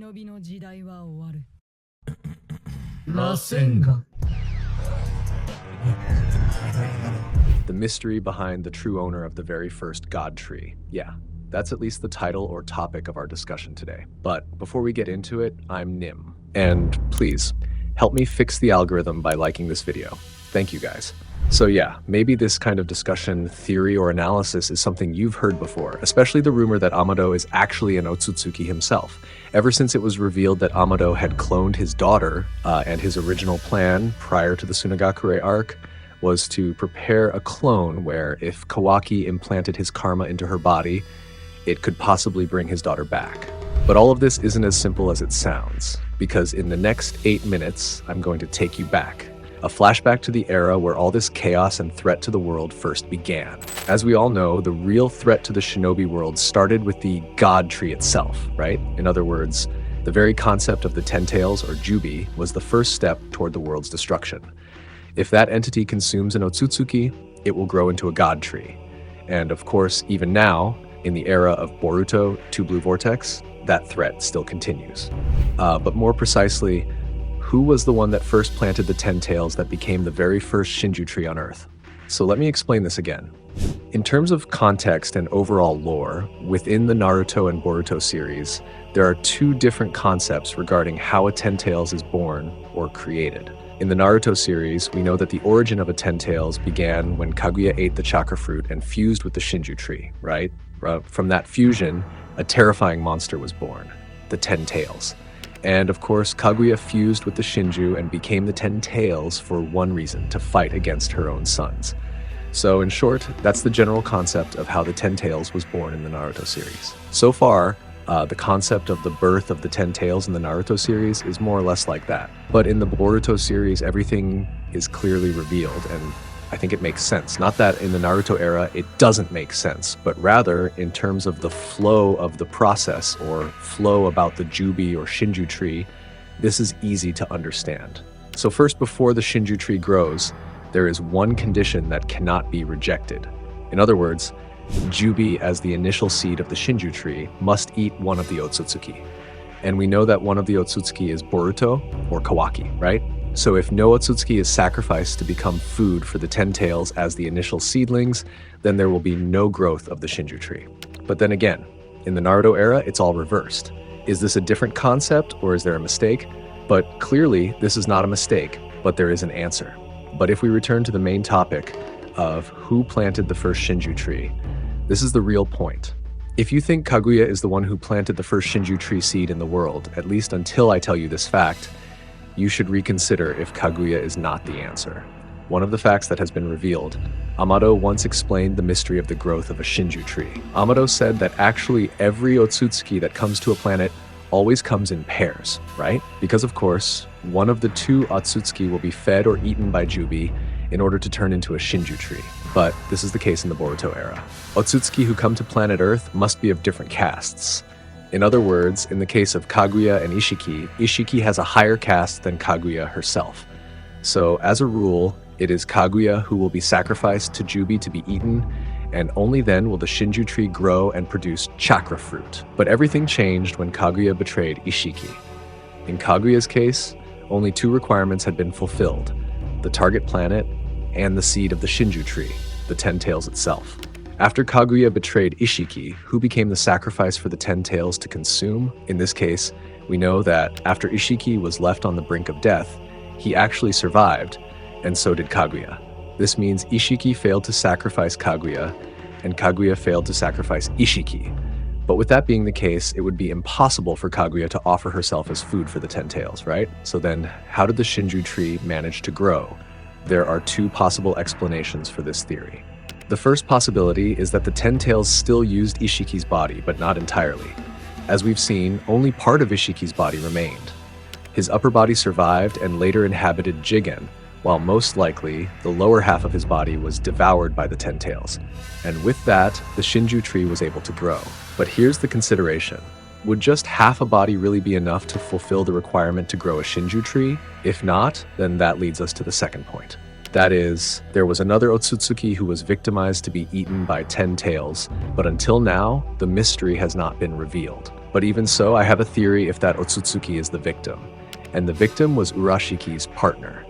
The mystery behind the true owner of the very first God tree. Yeah, that's at least the title or topic of our discussion today. But before we get into it, I'm Nim. And please, help me fix the algorithm by liking this video. Thank you guys. So yeah, maybe this kind of discussion, theory, or analysis is something you've heard before, especially the rumor that Amado is actually an Otsutsuki himself. Ever since it was revealed that Amado had cloned his daughter, and his original plan prior to the Sunagakure arc was to prepare a clone where if Kawaki implanted his karma into her body, it could possibly bring his daughter back. But all of this isn't as simple as it sounds, because in the next 8 minutes, I'm going to take you back. A flashback to the era where all this chaos and threat to the world first began. As we all know, the real threat to the shinobi world started with the God tree itself, right? In other words, the very concept of the Ten Tails, or Jubi, was the first step toward the world's destruction. If that entity consumes an Otsutsuki, it will grow into a God tree. And of course, even now, in the era of Boruto, Two Blue Vortex, that threat still continues. But more precisely, who was the one that first planted the Ten Tails that became the very first Shinju tree on Earth? So let me explain this again. In terms of context and overall lore, within the Naruto and Boruto series, there are two different concepts regarding how a Ten Tails is born or created. In the Naruto series, we know that the origin of a Ten Tails began when Kaguya ate the chakra fruit and fused with the Shinju tree, right? From that fusion, a terrifying monster was born, the Ten Tails. And of course, Kaguya fused with the Shinju and became the Ten Tails for one reason, to fight against her own sons. So in short, that's the general concept of how the Ten Tails was born in the Naruto series. So far, the concept of the birth of the Ten Tails in the Naruto series is more or less like that. But in the Boruto series, everything is clearly revealed, and I think it makes sense. Not that in the Naruto era it doesn't make sense, but rather in terms of the flow of the process, or flow about the Jubi or Shinju tree, this is easy to understand. So first, before the Shinju tree grows, there is one condition that cannot be rejected. In other words, Jubi, as the initial seed of the Shinju tree, must eat one of the Otsutsuki. And we know that one of the Otsutsuki is Boruto or Kawaki, right? So if no Otsutsuki is sacrificed to become food for the Ten Tails as the initial seedlings, then there will be no growth of the Shinju tree. But then again, in the Naruto era, it's all reversed. Is this a different concept, or is there a mistake? But clearly, this is not a mistake, but there is an answer. But if we return to the main topic of who planted the first Shinju tree, this is the real point. If you think Kaguya is the one who planted the first Shinju tree seed in the world, at least until I tell you this fact, you should reconsider if Kaguya is not the answer. One of the facts that has been revealed, Amado once explained the mystery of the growth of a Shinju tree. Amado said that actually every Otsutsuki that comes to a planet always comes in pairs, right? Because of course, one of the two Otsutsuki will be fed or eaten by Jubi in order to turn into a Shinju tree. But this is the case in the Boruto era. Otsutsuki who come to planet Earth must be of different castes. In other words, in the case of Kaguya and Ishiki, Ishiki has a higher caste than Kaguya herself. So as a rule, it is Kaguya who will be sacrificed to Jubi to be eaten, and only then will the Shinju tree grow and produce chakra fruit. But everything changed when Kaguya betrayed Ishiki. In Kaguya's case, only two requirements had been fulfilled: the target planet and the seed of the Shinju tree, the Ten Tails itself. After Kaguya betrayed Ishiki, who became the sacrifice for the Ten Tails to consume? In this case, we know that after Ishiki was left on the brink of death, he actually survived, and so did Kaguya. This means Ishiki failed to sacrifice Kaguya, and Kaguya failed to sacrifice Ishiki. But with that being the case, it would be impossible for Kaguya to offer herself as food for the Ten Tails, right? So then, how did the Shinju tree manage to grow? There are two possible explanations for this theory. The first possibility is that the Ten Tails still used Ishiki's body, but not entirely. As we've seen, only part of Ishiki's body remained. His upper body survived and later inhabited Jigen, while most likely, the lower half of his body was devoured by the Ten Tails. And with that, the Shinju tree was able to grow. But here's the consideration. Would just half a body really be enough to fulfill the requirement to grow a Shinju tree? If not, then that leads us to the second point. That is, there was another Otsutsuki who was victimized to be eaten by Ten Tails, but until now, the mystery has not been revealed. But even so, I have a theory if that Otsutsuki is the victim. And the victim was Urashiki's partner.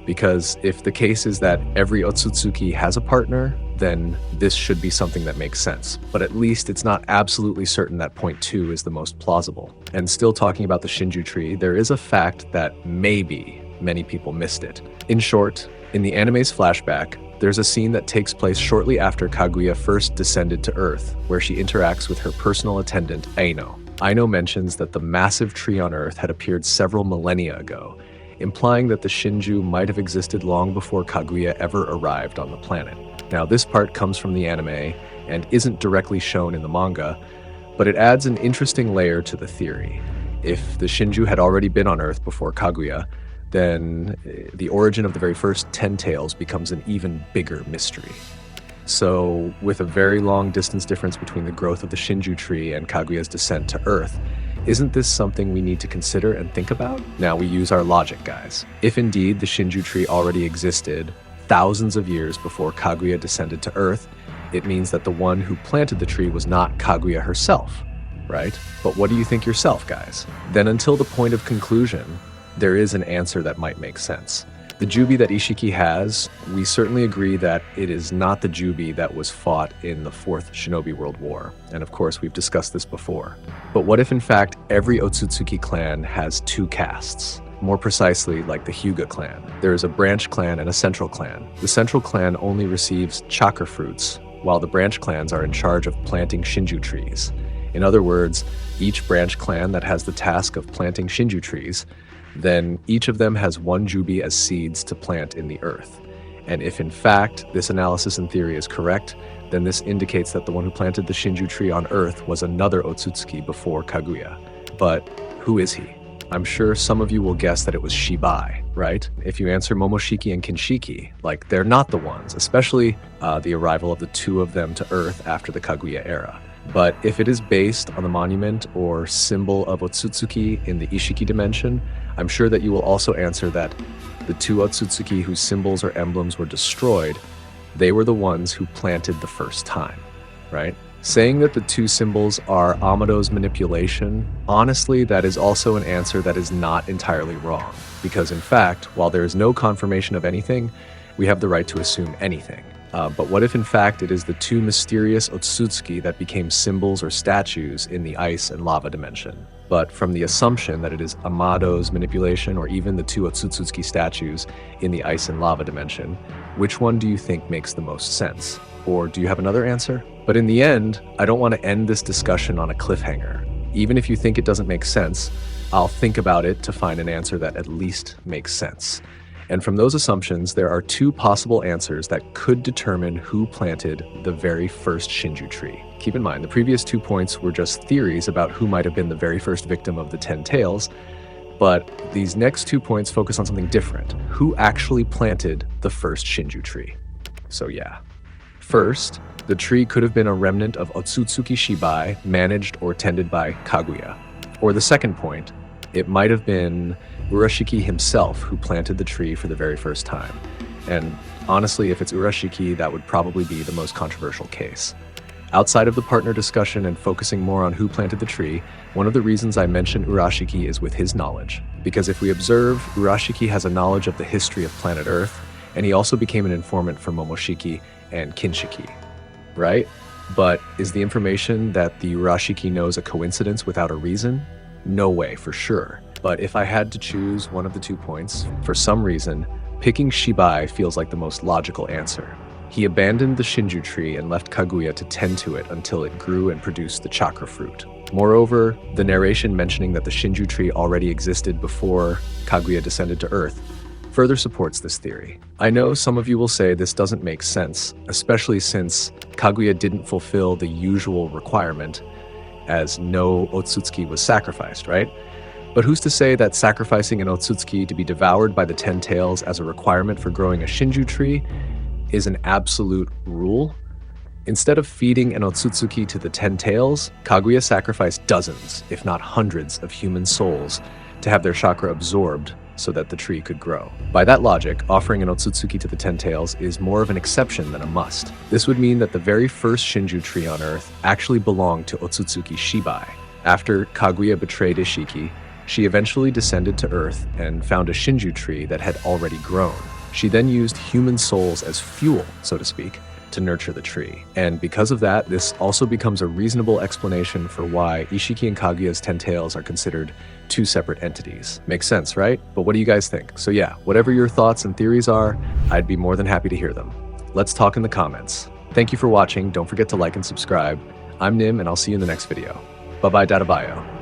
Because if the case is that every Otsutsuki has a partner, then this should be something that makes sense. But at least it's not absolutely certain that point 2 is the most plausible. And still talking about the Shinju tree, there is a fact that maybe many people missed it. In short, in the anime's flashback, there's a scene that takes place shortly after Kaguya first descended to Earth, where she interacts with her personal attendant, Aino. Aino mentions that the massive tree on Earth had appeared several millennia ago, implying that the Shinju might have existed long before Kaguya ever arrived on the planet. Now, this part comes from the anime and isn't directly shown in the manga, but it adds an interesting layer to the theory. If the Shinju had already been on Earth before Kaguya, then the origin of the very first 10 tails becomes an even bigger mystery. So, with a very long distance difference between the growth of the Shinju tree and Kaguya's descent to Earth, isn't this something we need to consider and think about? Now we use our logic, guys. If indeed the Shinju tree already existed thousands of years before Kaguya descended to Earth, it means that the one who planted the tree was not Kaguya herself, right? But what do you think yourself, guys? Then until the point of conclusion, there is an answer that might make sense. The Jubi that Ishiki has, we certainly agree that it is not the Jubi that was fought in the Fourth Shinobi World War. And of course, we've discussed this before. But what if in fact every Otsutsuki clan has 2 castes? More precisely, like the Hyuga clan. There is a branch clan and a central clan. The central clan only receives chakra fruits, while the branch clans are in charge of planting Shinju trees. In other words, each branch clan that has the task of planting Shinju trees, then each of them has 1 Jubi as seeds to plant in the earth. And if in fact this analysis and theory is correct, then this indicates that the one who planted the Shinju tree on Earth was another Otsutsuki before Kaguya. But who is he? I'm sure some of you will guess that it was Shibai, right? If you answer Momoshiki and Kinshiki, like they're not the ones, especially the arrival of the 2 of them to Earth after the Kaguya era. But if it is based on the monument or symbol of Otsutsuki in the Ishiki dimension, I'm sure that you will also answer that the 2 Otsutsuki whose symbols or emblems were destroyed, they were the ones who planted the first time, right? Saying that the 2 symbols are Amado's manipulation, honestly, that is also an answer that is not entirely wrong. Because in fact, while there is no confirmation of anything, we have the right to assume anything. But what if in fact it is the 2 mysterious Otsutsuki that became symbols or statues in the ice and lava dimension? But from the assumption that it is Amado's manipulation or even the 2 Otsutsuki statues in the ice and lava dimension, which one do you think makes the most sense? Or do you have another answer? But in the end, I don't want to end this discussion on a cliffhanger. Even if you think it doesn't make sense, I'll think about it to find an answer that at least makes sense. And from those assumptions, there are 2 possible answers that could determine who planted the very first Shinju tree. Keep in mind, the previous 2 points were just theories about who might have been the very first victim of the 10 tails, but these next 2 points focus on something different. Who actually planted the first Shinju tree? So yeah. First, the tree could have been a remnant of Otsutsuki Shibai managed or tended by Kaguya. Or the second point, it might have been Urashiki himself who planted the tree for the very first time. And honestly, if it's Urashiki, that would probably be the most controversial case. Outside of the partner discussion and focusing more on who planted the tree, one of the reasons I mention Urashiki is with his knowledge. Because if we observe, Urashiki has a knowledge of the history of planet Earth, and he also became an informant for Momoshiki and Kinshiki, right? But is the information that the Urashiki knows a coincidence without a reason? No way, for sure. But if I had to choose one of the 2 points, for some reason, picking Shibai feels like the most logical answer. He abandoned the Shinju tree and left Kaguya to tend to it until it grew and produced the chakra fruit. Moreover, the narration mentioning that the Shinju tree already existed before Kaguya descended to Earth further supports this theory. I know some of you will say this doesn't make sense, especially since Kaguya didn't fulfill the usual requirement, as no Otsutsuki was sacrificed, right? But who's to say that sacrificing an Otsutsuki to be devoured by the 10 tails as a requirement for growing a Shinju tree is an absolute rule? Instead of feeding an Otsutsuki to the 10 tails, Kaguya sacrificed dozens, if not hundreds, of human souls to have their chakra absorbed so that the tree could grow. By that logic, offering an Otsutsuki to the 10 tails is more of an exception than a must. This would mean that the very first Shinju tree on Earth actually belonged to Otsutsuki Shibai, After Kaguya betrayed Ishiki, she eventually descended to Earth and found a Shinju tree that had already grown. She then used human souls as fuel, so to speak, to nurture the tree. And because of that, this also becomes a reasonable explanation for why Ishiki and Kaguya's 10 tails are considered two separate entities. Makes sense, right? But what do you guys think? So yeah, whatever your thoughts and theories are, I'd be more than happy to hear them. Let's talk in the comments. Thank you for watching. Don't forget to like and subscribe. I'm Nim, and I'll see you in the next video. Bye-bye, Databayo.